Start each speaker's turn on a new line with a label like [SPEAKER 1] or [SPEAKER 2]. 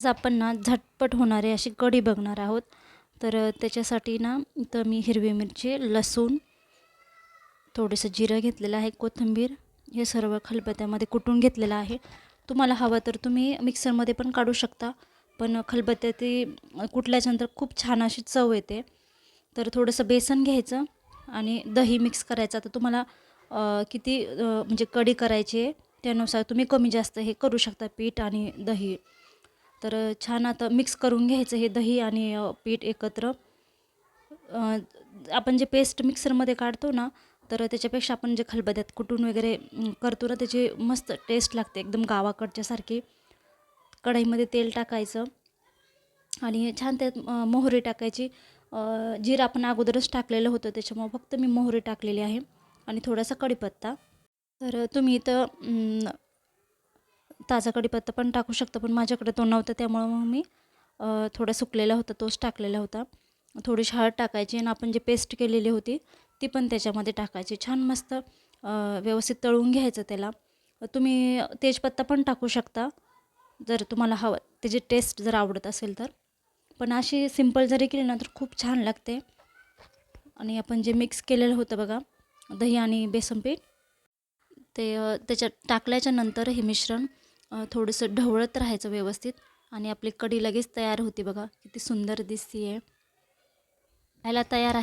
[SPEAKER 1] आज आपण ना झटपट होणारी अशी कढी बघणार आहोत. तर त्याच्यासाठी ना इथं मी हिरवी मिरची, लसूण, थोडंसं जिरं घेतलेलं आहे, कोथिंबीर हे सर्व खलबत्त्यामध्ये कुटून घेतलेलं आहे. तुम्हाला हवं तर तुम्ही मिक्सरमध्ये पण काढू शकता, पण खलबत्त्यात कुटल्याच्यानंतर खूप छान अशी चव येते. तर थोडंसं बेसन घ्यायचं आणि दही मिक्स करायचं. आता तुम्हाला किती म्हणजे कढी करायची आहे त्यानुसार तुम्ही कमी जास्त हे करू शकता पीठ आणि दही. तर छान आता मिक्स करून घ्यायचं हे दही आणि पीठ एकत्र. आपण जे पेस्ट मिक्सरमध्ये काढतो ना, तर त्याच्यापेक्षा आपण जे खलबत्त्यात कुटून वगैरे करतो ना, त्याची मस्त टेस्ट लागते एकदम गावाकडच्यासारखी. कढईमध्ये तेल टाकायचं आणि छान त्यात मोहरी टाकायची. जिरं आपण अगोदरच टाकलेलं होतं, त्याच्यामुळं फक्त मी मोहरी टाकलेली आहे आणि थोडासा कढीपत्ता. तर तुम्ही इथं ताजा कढीपत्ता पण टाकू शकता, पण माझ्याकडे तो नव्हता त्यामुळं मग मी थोडा सुकलेला होता तोच टाकलेला होता. थोडीशी हळद टाकायची आणि आपण जी पेस्ट केलेली होती ती पण त्याच्यामध्ये टाकायची. छान मस्त व्यवस्थित तळून घ्यायचं त्याला. तुम्ही तेजपत्ता पण टाकू शकता जर तुम्हाला हवं, त्याची टेस्ट जर आवडत असेल तर. पण अशी सिंपल जरी केली ना तर खूप छान लागते. आणि आपण जे मिक्स केलेलं होतं बघा, दही आणि बेसन पीठ, ते त्याच्यात टाकल्याच्या नंतर हे मिश्रण थोडंसं ढवळत राहायचं व्यवस्थित आणि आपली कढी लगेच तयार होती बघा. किती सुंदर दिसते आहे. याला तयार आहे.